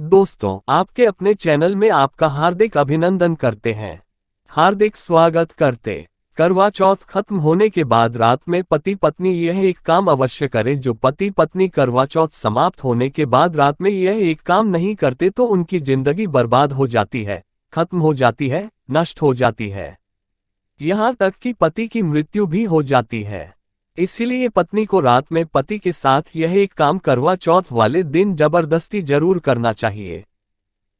दोस्तों, आपके अपने चैनल में आपका हार्दिक अभिनंदन करते हैं। हार्दिक स्वागत करते। करवा चौथ खत्म होने के बाद रात में पति पत्नी यह एक काम अवश्य करें। जो पति पत्नी करवा चौथ समाप्त होने के बाद रात में यह एक काम नहीं करते तो उनकी जिंदगी बर्बाद हो जाती है, खत्म हो जाती है, नष्ट हो जाती है। यहाँ तक कि पति की मृत्यु भी हो जाती है। इसीलिए पत्नी को रात में पति के साथ यह एक काम करवा चौथ वाले दिन जबरदस्ती जरूर करना चाहिए।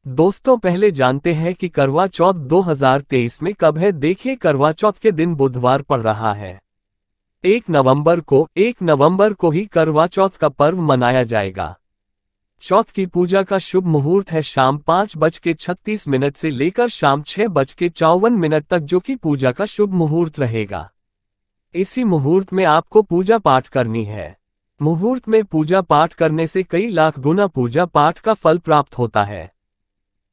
दोस्तों, पहले जानते हैं कि करवा चौथ 2023 में कब है। देखिए, करवा चौथ के दिन बुधवार पड़ रहा है। 1 नवंबर को ही करवा चौथ का पर्व मनाया जाएगा। चौथ की पूजा का शुभ मुहूर्त है शाम 5:36 से लेकर शाम 6:54 तक, जो कि पूजा का शुभ मुहूर्त रहेगा। इसी मुहूर्त में आपको पूजा पाठ करनी है। मुहूर्त में पूजा पाठ करने से कई लाख गुना पूजा पाठ का फल प्राप्त होता है।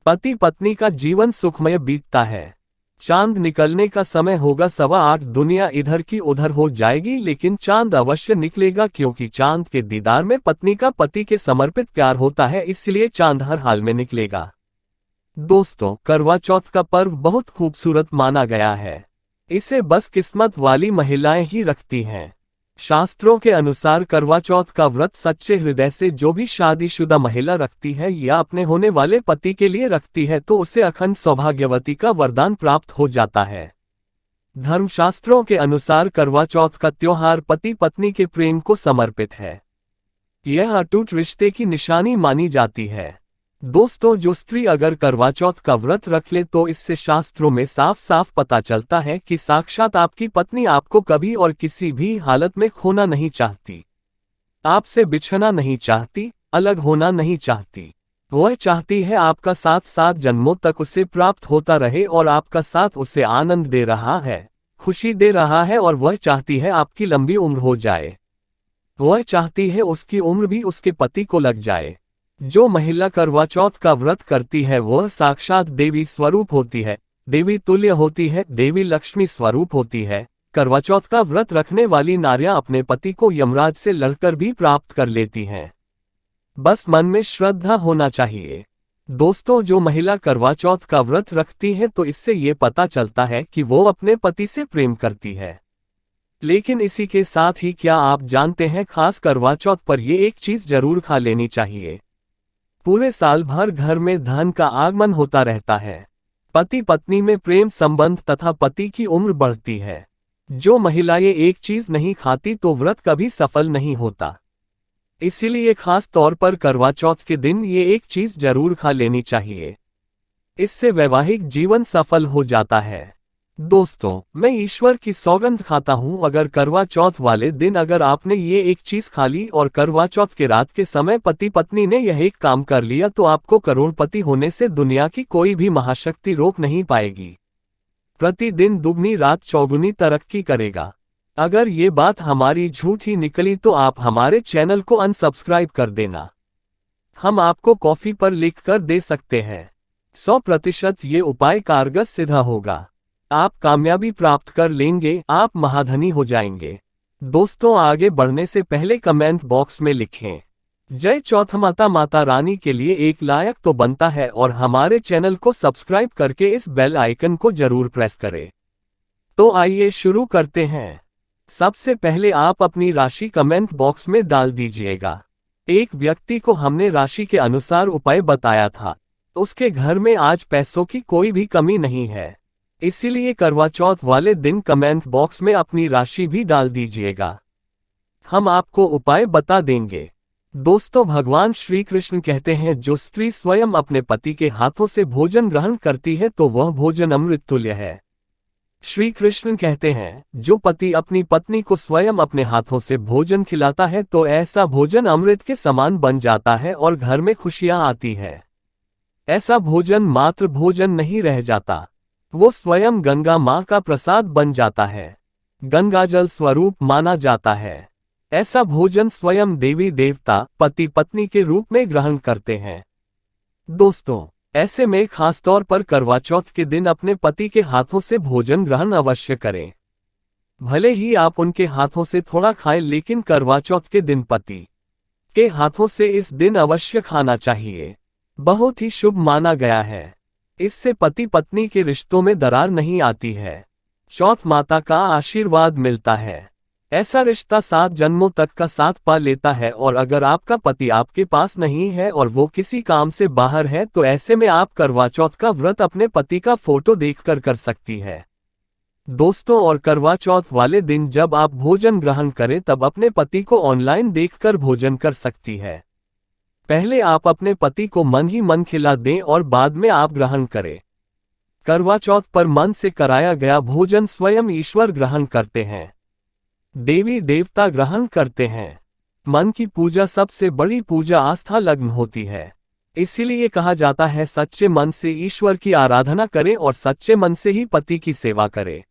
पति पत्नी का जीवन सुखमय बीतता है। चांद निकलने का समय होगा 8:15। दुनिया इधर की उधर हो जाएगी, लेकिन चांद अवश्य निकलेगा, क्योंकि चांद के दीदार में पत्नी का पति के समर्पित प्यार होता है, इसलिए चांद हर हाल में निकलेगा। दोस्तों, करवा चौथ का पर्व बहुत खूबसूरत माना गया है। इसे बस किस्मत वाली महिलाएं ही रखती हैं। शास्त्रों के अनुसार करवा चौथ का व्रत सच्चे हृदय से जो भी शादीशुदा महिला रखती है या अपने होने वाले पति के लिए रखती है तो उसे अखंड सौभाग्यवती का वरदान प्राप्त हो जाता है। धर्मशास्त्रों के अनुसार करवा चौथ का त्योहार पति पत्नी के प्रेम को समर्पित है। यह अटूट रिश्ते की निशानी मानी जाती है। दोस्तों, जो स्त्री अगर करवा चौथ का व्रत रख ले तो इससे शास्त्रों में साफ साफ पता चलता है कि साक्षात आपकी पत्नी आपको कभी और किसी भी हालत में खोना नहीं चाहती, आपसे बिछड़ना नहीं चाहती, अलग होना नहीं चाहती। वह चाहती है आपका साथ 7 जन्मों तक उसे प्राप्त होता रहे और आपका साथ उसे आनंद दे रहा है, खुशी दे रहा है, और वह चाहती है आपकी लंबी उम्र हो जाए। वह चाहती है उसकी उम्र भी उसके पति को लग जाए। जो महिला करवा चौथ का व्रत करती है वह साक्षात देवी स्वरूप होती है, देवी तुल्य होती है, देवी लक्ष्मी स्वरूप होती है। करवा चौथ का व्रत रखने वाली नारियां अपने पति को यमराज से लड़कर भी प्राप्त कर लेती हैं। बस मन में श्रद्धा होना चाहिए। दोस्तों, जो महिला करवा चौथ का व्रत रखती है तो इससे ये पता चलता है कि वो अपने पति से प्रेम करती है। लेकिन इसी के साथ ही क्या आप जानते हैं, खास करवा चौथ पर ये एक चीज जरूर खा लेनी चाहिए। पूरे साल भर घर में धन का आगमन होता रहता है। पति पत्नी में प्रेम संबंध तथा पति की उम्र बढ़ती है। जो महिला ये एक चीज नहीं खाती तो व्रत कभी सफल नहीं होता। इसीलिए खास तौर पर करवा चौथ के दिन ये एक चीज जरूर खा लेनी चाहिए। इससे वैवाहिक जीवन सफल हो जाता है। दोस्तों, मैं ईश्वर की सौगंध खाता हूं, अगर करवा चौथ वाले दिन अगर आपने ये एक चीज खा ली और करवा चौथ के रात के समय पति पत्नी ने यह एक काम कर लिया तो आपको करोड़पति होने से दुनिया की कोई भी महाशक्ति रोक नहीं पाएगी। प्रतिदिन दुगनी रात चौगुनी तरक्की करेगा। अगर ये बात हमारी झूठी निकली तो आप हमारे चैनल को अनसब्सक्राइब कर देना। हम आपको कॉफी पर लिख कर दे सकते हैं। 100% ये उपाय कारगर सिद्ध होगा। आप कामयाबी प्राप्त कर लेंगे, आप महाधनी हो जाएंगे। दोस्तों, आगे बढ़ने से पहले कमेंट बॉक्स में लिखें जय चौथ माता। माता रानी के लिए एक लायक तो बनता है, और हमारे चैनल को सब्सक्राइब करके इस बेल आइकन को जरूर प्रेस करें। तो आइए शुरू करते हैं। सबसे पहले आप अपनी राशि कमेंट बॉक्स में डाल दीजिएगा। एक व्यक्ति को हमने राशि के अनुसार उपाय बताया था। उसके घर में आज पैसों की कोई भी कमी नहीं है। इसीलिए करवा चौथ वाले दिन कमेंट बॉक्स में अपनी राशि भी डाल दीजिएगा। हम आपको उपाय बता देंगे। दोस्तों, भगवान श्री कृष्ण कहते हैं, जो स्त्री स्वयं अपने पति के हाथों से भोजन ग्रहण करती है तो वह भोजन अमृत तुल्य है। श्री कृष्ण कहते हैं, जो पति अपनी पत्नी को स्वयं अपने हाथों से भोजन खिलाता है तो ऐसा भोजन अमृत के समान बन जाता है और घर में खुशियां आती है। ऐसा भोजन मात्र भोजन नहीं रह जाता, वो स्वयं गंगा माँ का प्रसाद बन जाता है, गंगाजल स्वरूप माना जाता है। ऐसा भोजन स्वयं देवी देवता पति पत्नी के रूप में ग्रहण करते हैं। दोस्तों, ऐसे में खासतौर पर करवा चौथ के दिन अपने पति के हाथों से भोजन ग्रहण अवश्य करें। भले ही आप उनके हाथों से थोड़ा खाएं, लेकिन करवा चौथ के दिन पति के हाथों से इस दिन अवश्य खाना चाहिए। बहुत ही शुभ माना गया है। इससे पति पत्नी के रिश्तों में दरार नहीं आती है। चौथ माता का आशीर्वाद मिलता है। ऐसा रिश्ता 7 जन्मों तक का साथ पा लेता है। और अगर आपका पति आपके पास नहीं है और वो किसी काम से बाहर है तो ऐसे में आप करवा चौथ का व्रत अपने पति का फोटो देखकर कर सकती है। दोस्तों, और करवा चौथ वाले दिन जब आप भोजन ग्रहण करें तब अपने पति को ऑनलाइन देखकर भोजन कर सकती है। पहले आप अपने पति को मन ही मन खिला दें और बाद में आप ग्रहण करें। करवा चौथ पर मन से कराया गया भोजन स्वयं ईश्वर ग्रहण करते हैं, देवी देवता ग्रहण करते हैं। मन की पूजा सबसे बड़ी पूजा आस्था लग्न होती है। इसीलिए कहा जाता है सच्चे मन से ईश्वर की आराधना करें और सच्चे मन से ही पति की सेवा करें।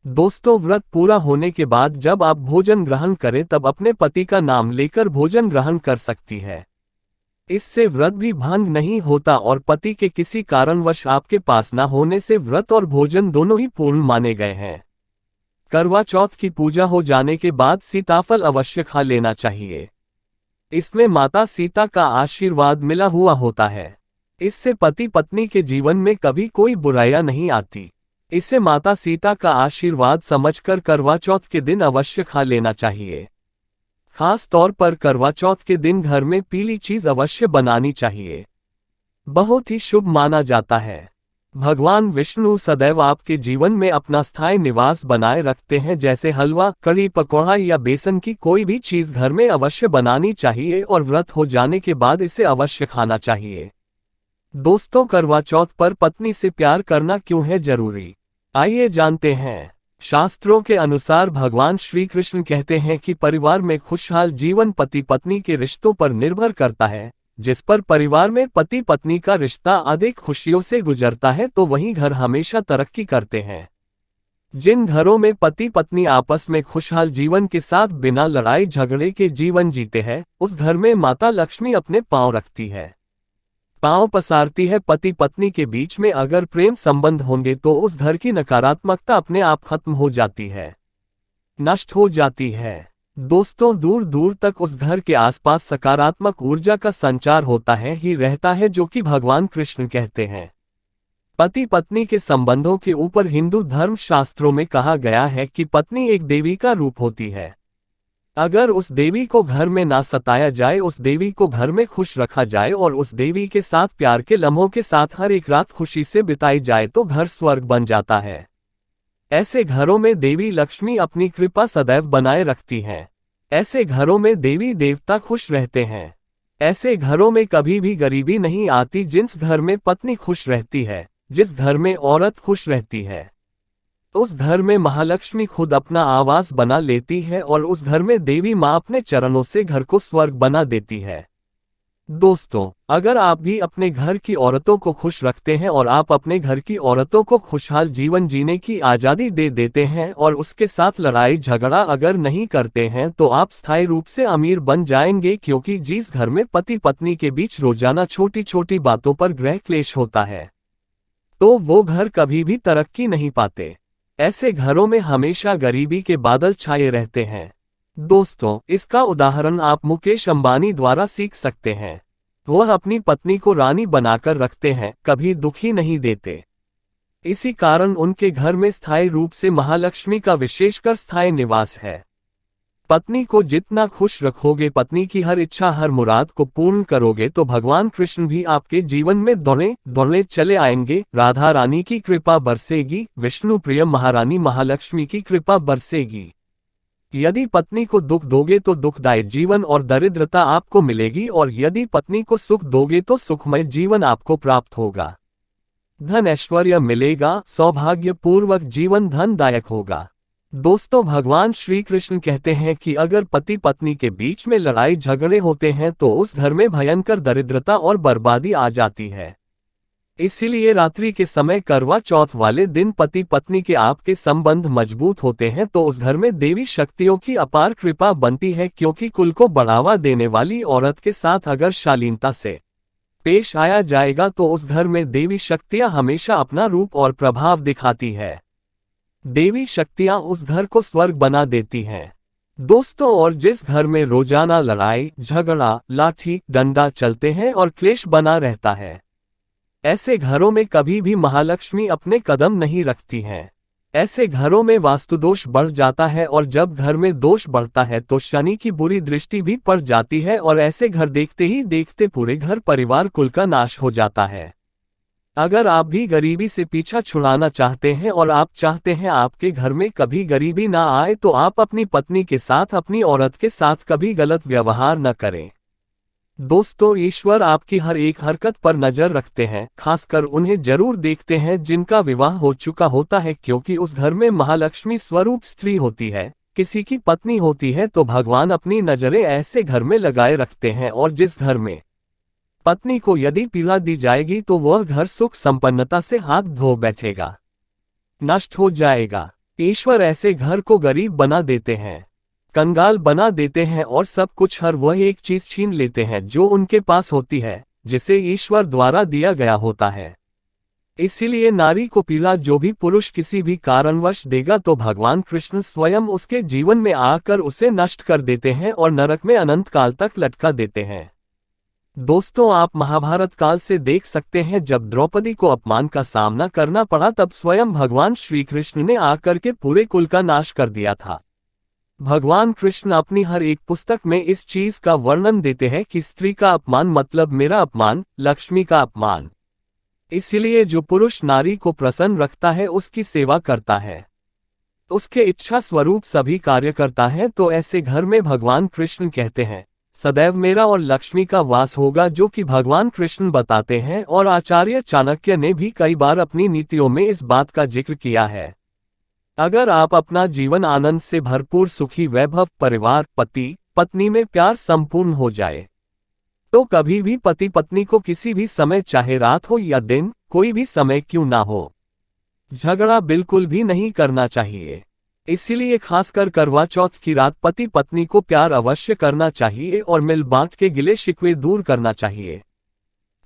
दोस्तों, व्रत पूरा होने के बाद जब आप भोजन ग्रहण करें तब अपने पति का नाम लेकर भोजन ग्रहण कर सकती है। इससे व्रत भी भंग नहीं होता और पति के किसी कारणवश आपके पास न होने से व्रत और भोजन दोनों ही पूर्ण माने गए हैं। करवा चौथ की पूजा हो जाने के बाद सीताफल अवश्य खा लेना चाहिए। इसमें माता सीता का आशीर्वाद मिला हुआ होता है। इससे पति पत्नी के जीवन में कभी कोई बुराइयां नहीं आती। इसे माता सीता का आशीर्वाद समझकर करवा चौथ के दिन अवश्य खा लेना चाहिए। खास तौर पर करवा चौथ के दिन घर में पीली चीज अवश्य बनानी चाहिए। बहुत ही शुभ माना जाता है। भगवान विष्णु सदैव आपके जीवन में अपना स्थायी निवास बनाए रखते हैं। जैसे हलवा, कढ़ी पकौड़ा या बेसन की कोई भी चीज घर में अवश्य बनानी चाहिए और व्रत हो जाने के बाद इसे अवश्य खाना चाहिए। दोस्तों, करवा चौथ पर पत्नी से प्यार करना क्यों है जरूरी, आइए जानते हैं। शास्त्रों के अनुसार भगवान श्री कृष्ण कहते हैं कि परिवार में खुशहाल जीवन पति पत्नी के रिश्तों पर निर्भर करता है। जिस पर परिवार में पति पत्नी का रिश्ता अधिक खुशियों से गुजरता है तो वही घर हमेशा तरक्की करते हैं। जिन घरों में पति पत्नी आपस में खुशहाल जीवन के साथ बिना लड़ाई झगड़े के जीवन जीते हैं, उस घर में माता लक्ष्मी अपने पांव रखती है, पांव पसारती है। पति पत्नी के बीच में अगर प्रेम संबंध होंगे तो उस घर की नकारात्मकता अपने आप खत्म हो जाती है, नष्ट हो जाती है। दोस्तों, दूर दूर तक उस घर के आसपास सकारात्मक ऊर्जा का संचार होता है ही रहता है, जो कि भगवान कृष्ण कहते हैं। पति पत्नी के संबंधों के ऊपर हिंदू धर्म शास्त्रों में कहा गया है कि पत्नी एक देवी का रूप होती है। अगर उस देवी को घर में ना सताया जाए, उस देवी को घर में खुश रखा जाए और उस देवी के साथ प्यार के लम्हों के साथ हर एक रात खुशी से बिताई जाए तो घर स्वर्ग बन जाता है। ऐसे घरों में देवी लक्ष्मी अपनी कृपा सदैव बनाए रखती हैं। ऐसे घरों में देवी देवता खुश रहते हैं। ऐसे घरों में कभी भी गरीबी नहीं आती। जिस घर में पत्नी खुश रहती है, जिस घर में औरत खुश रहती है, उस घर में महालक्ष्मी खुद अपना आवास बना लेती है और उस घर में देवी माँ अपने चरणों से घर को स्वर्ग बना देती है। दोस्तों, अगर आप भी अपने घर की औरतों को खुश रखते हैं और आप अपने घर की औरतों को खुशहाल जीवन जीने की आज़ादी दे देते हैं और उसके साथ लड़ाई झगड़ा अगर नहीं करते हैं तो आप स्थायी रूप से अमीर बन जाएंगे। क्योंकि जिस घर में पति पत्नी के बीच रोजाना छोटी छोटी बातों पर गृह क्लेश होता है तो वो घर कभी भी तरक्की नहीं पाते। ऐसे घरों में हमेशा गरीबी के बादल छाए रहते हैं। दोस्तों, इसका उदाहरण आप मुकेश अंबानी द्वारा सीख सकते हैं। वह अपनी पत्नी को रानी बनाकर रखते हैं, कभी दुखी नहीं देते। इसी कारण उनके घर में स्थायी रूप से महालक्ष्मी का विशेषकर स्थायी निवास है। पत्नी को जितना खुश रखोगे, पत्नी की हर इच्छा हर मुराद को पूर्ण करोगे तो भगवान कृष्ण भी आपके जीवन में दौड़े दौड़े चले आएंगे। राधा रानी की कृपा बरसेगी, विष्णु प्रिय महारानी महालक्ष्मी की कृपा बरसेगी। यदि पत्नी को दुख दोगे तो दुखदायी जीवन और दरिद्रता आपको मिलेगी और यदि पत्नी को सुख दोगे तो सुखमय जीवन आपको प्राप्त होगा। धन ऐश्वर्य मिलेगा, सौभाग्यपूर्वक जीवन धनदायक होगा। दोस्तों, भगवान श्री कृष्ण कहते हैं कि अगर पति पत्नी के बीच में लड़ाई झगड़े होते हैं तो उस घर में भयंकर दरिद्रता और बर्बादी आ जाती है। इसीलिए रात्रि के समय करवा चौथ वाले दिन पति पत्नी के आपके संबंध मजबूत होते हैं तो उस घर में देवी शक्तियों की अपार कृपा बनती है। क्योंकि कुल को बढ़ावा देने वाली औरत के साथ अगर शालीनता से पेश आया जाएगा तो उस घर में देवी शक्तियां हमेशा अपना रूप और प्रभाव दिखाती है। देवी शक्तियां उस घर को स्वर्ग बना देती हैं। दोस्तों, और जिस घर में रोजाना लड़ाई झगड़ा लाठी डंडा चलते हैं और क्लेश बना रहता है, ऐसे घरों में कभी भी महालक्ष्मी अपने कदम नहीं रखती हैं। ऐसे घरों में वास्तुदोष बढ़ जाता है, और जब घर में दोष बढ़ता है तो शनि की बुरी दृष्टि भी पड़ जाती है, और ऐसे घर देखते ही देखते पूरे घर परिवार कुल का नाश हो जाता है। अगर आप भी गरीबी से पीछा छुड़ाना चाहते हैं और आप चाहते हैं आपके घर में कभी गरीबी ना आए, तो आप अपनी पत्नी के साथ, अपनी औरत के साथ कभी गलत व्यवहार न करें। दोस्तों, ईश्वर आपकी हर एक हरकत पर नजर रखते हैं, खासकर उन्हें जरूर देखते हैं जिनका विवाह हो चुका होता है, क्योंकि उस घर में महालक्ष्मी स्वरूप स्त्री होती है, किसी की पत्नी होती है, तो भगवान अपनी नजरें ऐसे घर में लगाए रखते हैं। और जिस घर में पत्नी को यदि पीड़ा दी जाएगी तो वह घर सुख संपन्नता से हाथ धो बैठेगा, नष्ट हो जाएगा। ईश्वर ऐसे घर को गरीब बना देते हैं, कंगाल बना देते हैं, और सब कुछ हर वह एक चीज छीन लेते हैं जो उनके पास होती है, जिसे ईश्वर द्वारा दिया गया होता है। इसीलिए नारी को पीड़ा जो भी पुरुष किसी भी कारणवश देगा, तो भगवान कृष्ण स्वयं उसके जीवन में आकर उसे नष्ट कर देते हैं और नरक में अनंत काल तक लटका देते हैं। दोस्तों, आप महाभारत काल से देख सकते हैं, जब द्रौपदी को अपमान का सामना करना पड़ा, तब स्वयं भगवान श्री कृष्ण ने आकर के पूरे कुल का नाश कर दिया था। भगवान कृष्ण अपनी हर एक पुस्तक में इस चीज का वर्णन देते हैं कि स्त्री का अपमान मतलब मेरा अपमान, लक्ष्मी का अपमान। इसलिए जो पुरुष नारी को प्रसन्न रखता है, उसकी सेवा करता है, उसके इच्छा स्वरूप सभी कार्य करता है, तो ऐसे घर में भगवान कृष्ण कहते हैं सदैव मेरा और लक्ष्मी का वास होगा, जो कि भगवान कृष्ण बताते हैं। और आचार्य चाणक्य ने भी कई बार अपनी नीतियों में इस बात का जिक्र किया है। अगर आप अपना जीवन आनंद से भरपूर, सुखी, वैभव, परिवार, पति पत्नी में प्यार संपूर्ण हो जाए, तो कभी भी पति पत्नी को किसी भी समय, चाहे रात हो या दिन, कोई भी समय क्यों ना हो, झगड़ा बिल्कुल भी नहीं करना चाहिए। इसीलिए खासकर करवा चौथ की रात पति पत्नी को प्यार अवश्य करना चाहिए और मिल बांट के गिले शिकवे दूर करना चाहिए।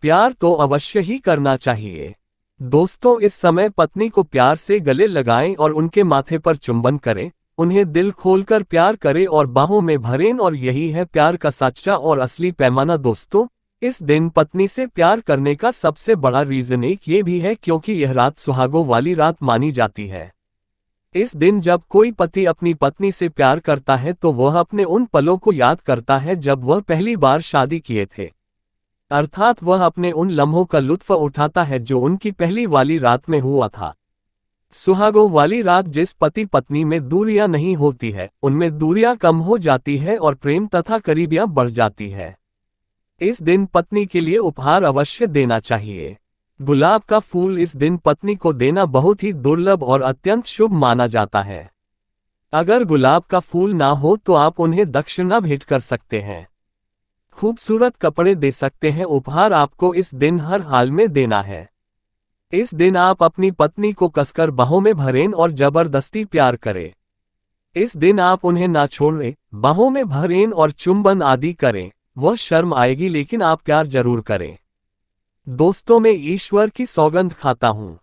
प्यार तो अवश्य ही करना चाहिए। दोस्तों, इस समय पत्नी को प्यार से गले लगाएं और उनके माथे पर चुंबन करें, उन्हें दिल खोलकर प्यार करें और बाहों में भरें, और यही है प्यार का सच्चा और असली पैमाना। दोस्तों, इस दिन पत्नी से प्यार करने का सबसे बड़ा रीजन एक ये भी है क्योंकि यह रात सुहागों वाली रात मानी जाती है। इस दिन जब कोई पति अपनी पत्नी से प्यार करता है, तो वह अपने उन पलों को याद करता है जब वह पहली बार शादी किए थे, अर्थात वह अपने उन लम्हों का लुत्फ उठाता है जो उनकी पहली वाली रात में हुआ था। सुहागों वाली रात जिस पति पत्नी में दूरियां नहीं होती है, उनमें दूरियां कम हो जाती है और प्रेम तथा करीबियां बढ़ जाती है। इस दिन पत्नी के लिए उपहार अवश्य देना चाहिए। गुलाब का फूल इस दिन पत्नी को देना बहुत ही दुर्लभ और अत्यंत शुभ माना जाता है। अगर गुलाब का फूल ना हो तो आप उन्हें दक्षिणा भेंट कर सकते हैं, खूबसूरत कपड़े दे सकते हैं। उपहार आपको इस दिन हर हाल में देना है। इस दिन आप अपनी पत्नी को कसकर बाहों में भरें और जबरदस्ती प्यार करें। इस दिन आप उन्हें ना छोड़ें, बाहों में भरें और चुंबन आदि करें। वह शर्म आएगी, लेकिन आप प्यार जरूर करें। दोस्तों, मैं ईश्वर की सौगंध खाता हूं,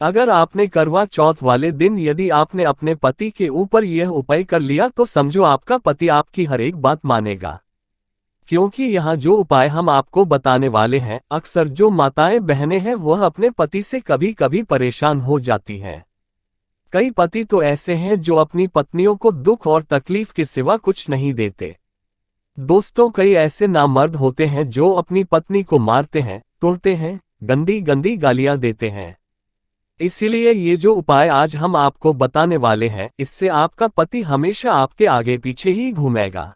अगर आपने करवा चौथ वाले दिन यदि आपने अपने पति के ऊपर यह उपाय कर लिया, तो समझो आपका पति आपकी हर एक बात मानेगा। क्योंकि यहाँ जो उपाय हम आपको बताने वाले हैं, अक्सर जो माताएं बहनें हैं वह अपने पति से कभी कभी परेशान हो जाती हैं। कई पति तो ऐसे हैं जो अपनी पत्नियों को दुख और तकलीफ के सिवा कुछ नहीं देते। दोस्तों, कई ऐसे नामर्द होते हैं जो अपनी पत्नी को मारते हैं, तोड़ते हैं, गंदी गंदी गालियां देते हैं। इसीलिए ये जो उपाय आज हम आपको बताने वाले हैं, इससे आपका पति हमेशा आपके आगे पीछे ही घूमेगा,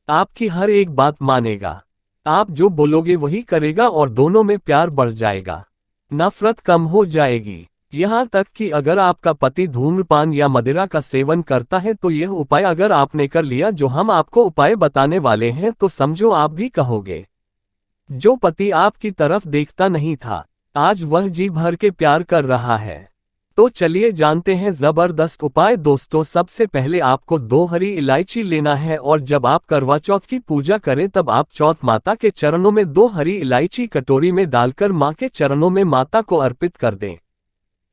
आपकी हर एक बात मानेगा, आप जो बोलोगे वही करेगा और दोनों में प्यार बढ़ जाएगा, नफरत कम हो जाएगी। यहाँ तक कि अगर आपका पति धूम्रपान या मदिरा का सेवन करता है, तो यह उपाय अगर आपने कर लिया जो हम आपको उपाय बताने वाले हैं, तो समझो आप भी कहोगे, जो पति आपकी तरफ देखता नहीं था, आज वह जी भर के प्यार कर रहा है। तो चलिए जानते हैं जबरदस्त उपाय। दोस्तों, सबसे पहले आपको 2 हरी इलायची लेना है, और जब आप करवा चौथ की पूजा करें तब आप चौथ माता के चरणों में 2 हरी इलायची कटोरी में डालकर मां के चरणों में माता को अर्पित कर दें।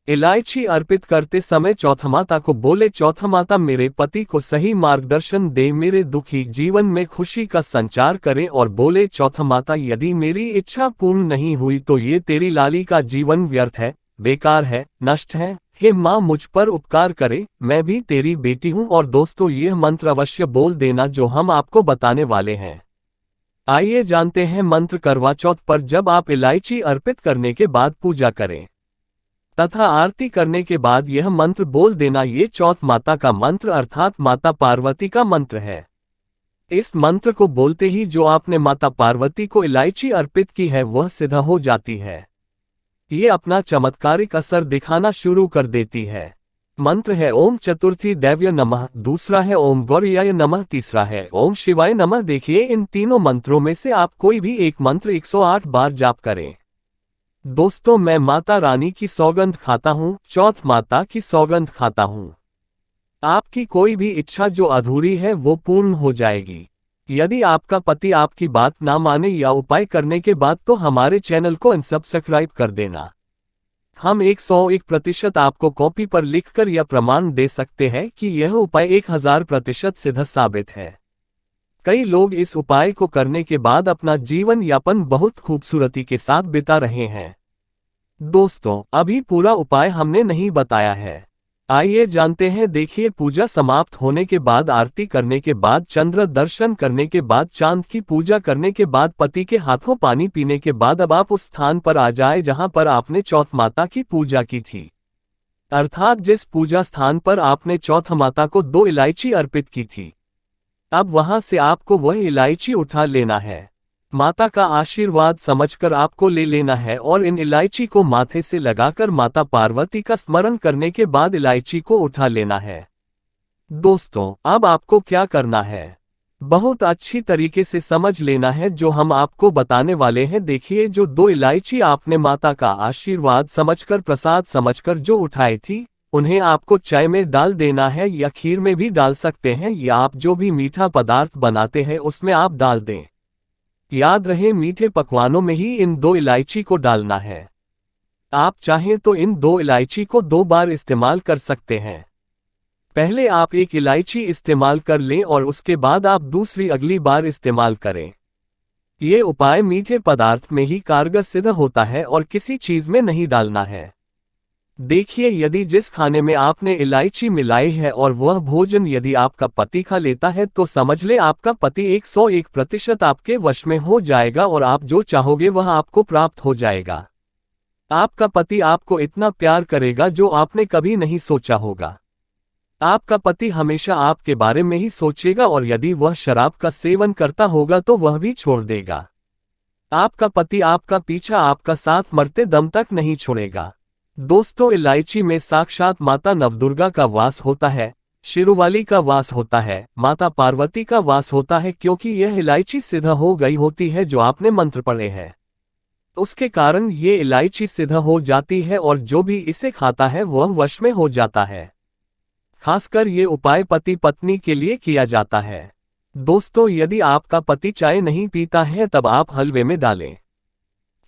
इलायची अर्पित करते समय चौथमाता को बोले, चौथमाता मेरे पति को सही मार्गदर्शन दे, मेरे दुखी जीवन में खुशी का संचार करें। और बोले, चौथमाता यदि मेरी इच्छा पूर्ण नहीं हुई तो ये तेरी लाली का जीवन व्यर्थ है, बेकार है, नष्ट है। हे माँ, मुझ पर उपकार करे, मैं भी तेरी बेटी हूँ। और दोस्तों, यह मंत्र अवश्य बोल देना जो हम आपको बताने वाले हैं। आइए जानते हैं मंत्र। करवा चौथ पर जब आप इलायची अर्पित करने के बाद पूजा करें तथा आरती करने के बाद यह मंत्र बोल देना। ये चौथ माता का मंत्र अर्थात माता पार्वती का मंत्र है। इस मंत्र को बोलते ही जो आपने माता पार्वती को इलायची अर्पित की है वह सिद्ध हो जाती है। ये अपना चमत्कारिक असर दिखाना शुरू कर देती है। मंत्र है ओम चतुर्थी दैव्य नमः, दूसरा है ओम गौरियाय नमः, तीसरा है ओम शिवाय नमः। देखिए, इन तीनों मंत्रों में से आप कोई भी एक मंत्र 108 बार जाप करें। दोस्तों, मैं माता रानी की सौगंध खाता हूँ, चौथ माता की सौगंध खाता हूँ। आपकी कोई भी इच्छा जो अधूरी है वो पूर्ण हो जाएगी। यदि आपका पति आपकी बात ना माने या उपाय करने के बाद तो हमारे चैनल को अनसब्सक्राइब कर देना। हम 101% आपको कॉपी पर लिखकर यह प्रमाण दे सकते हैं कि यह उपाय 1000% सिद्ध साबित है। कई लोग इस उपाय को करने के बाद अपना जीवन यापन बहुत खूबसूरती के साथ बिता रहे हैं। दोस्तों, अभी पूरा उपाय हमने नहीं बताया है। आइए जानते हैं। देखिए, पूजा समाप्त होने के बाद, आरती करने के बाद, चंद्र दर्शन करने के बाद, चांद की पूजा करने के बाद, पति के हाथों पानी पीने के बाद अब आप उस स्थान पर आ जाए जहां पर आपने चौथ माता की पूजा की थी। अर्थात जिस पूजा स्थान पर आपने चौथ माता को 2 इलायची अर्पित की थी। अब वहां से आपको वह इलायची उठा लेना है। माता का आशीर्वाद समझकर आपको ले लेना है और इन इलायची को माथे से लगाकर माता पार्वती का स्मरण करने के बाद इलायची को उठा लेना है। दोस्तों, अब आपको क्या करना है बहुत अच्छी तरीके से समझ लेना है जो हम आपको बताने वाले हैं। देखिए, जो 2 इलायची आपने माता का आशीर्वाद समझकर, प्रसाद समझकर जो उठाई थी, उन्हें आपको चाय में डाल देना है या खीर में भी डाल सकते हैं, या आप जो भी मीठा पदार्थ बनाते हैं उसमें आप डाल दें। याद रहे, मीठे पकवानों में ही इन 2 इलायची को डालना है। आप चाहें तो इन 2 इलायची को 2 बार इस्तेमाल कर सकते हैं। पहले आप 1 इलायची इस्तेमाल कर लें और उसके बाद आप दूसरी अगली बार इस्तेमाल करें। ये उपाय मीठे पदार्थ में ही कारगर सिद्ध होता है और किसी चीज में नहीं डालना है। देखिए, यदि जिस खाने में आपने इलायची मिलाई है और वह भोजन यदि आपका पति खा लेता है तो समझ ले आपका पति 101% आपके वश में हो जाएगा और आप जो चाहोगे वह आपको प्राप्त हो जाएगा। आपका पति आपको इतना प्यार करेगा जो आपने कभी नहीं सोचा होगा। आपका पति हमेशा आपके बारे में ही सोचेगा और यदि वह शराब का सेवन करता होगा तो वह भी छोड़ देगा। आपका पति आपका पीछा, आपका साथ मरते दम तक नहीं छोड़ेगा। दोस्तों, इलायची में साक्षात माता नवदुर्गा का वास होता है, शिरोवाली का वास होता है, माता पार्वती का वास होता है, क्योंकि यह इलायची सिद्ध हो गई होती है जो आपने मंत्र पढ़े हैं। उसके कारण ये इलायची सिद्ध हो जाती है और जो भी इसे खाता है वह वश में हो जाता है। खासकर ये उपाय पति पत्नी के लिए किया जाता है। दोस्तों, यदि आपका पति चाय नहीं पीता है तब आप हलवे में डालें,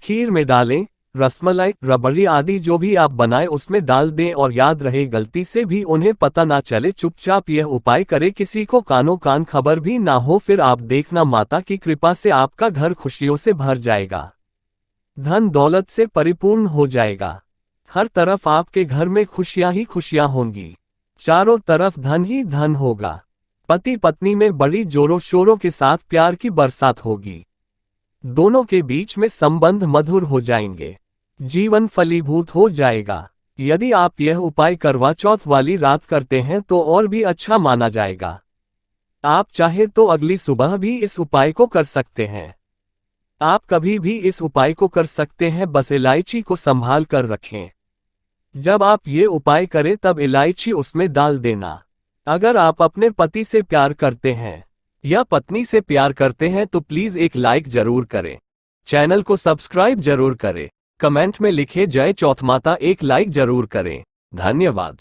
खीर में डालें, रसमलाई, रबड़ी आदि जो भी आप बनाए उसमें डाल दें और याद रहे गलती से भी उन्हें पता ना चले, चुपचाप यह उपाय करे, किसी को कानो कान खबर भी ना हो। फिर आप देखना माता की कृपा से आपका घर खुशियों से भर जाएगा, धन दौलत से परिपूर्ण हो जाएगा। हर तरफ आपके घर में खुशियां ही खुशियां होंगी, चारों तरफ धन ही धन होगा। पति पत्नी में बड़ी जोरों शोरों के साथ प्यार की बरसात होगी, दोनों के बीच में संबंध मधुर हो जाएंगे, जीवन फलीभूत हो जाएगा। यदि आप यह उपाय करवा चौथ वाली रात करते हैं तो और भी अच्छा माना जाएगा। आप चाहे तो अगली सुबह भी इस उपाय को कर सकते हैं। आप कभी भी इस उपाय को कर सकते हैं, बस इलायची को संभाल कर रखें। जब आप ये उपाय करें तब इलायची उसमें डाल देना। अगर आप अपने पति से प्यार करते हैं या पत्नी से प्यार करते हैं तो प्लीज एक लाइक जरूर करें, चैनल को सब्सक्राइब जरूर करें, कमेंट में लिखे जय चौथ माता एक लाइक जरूर करें। धन्यवाद।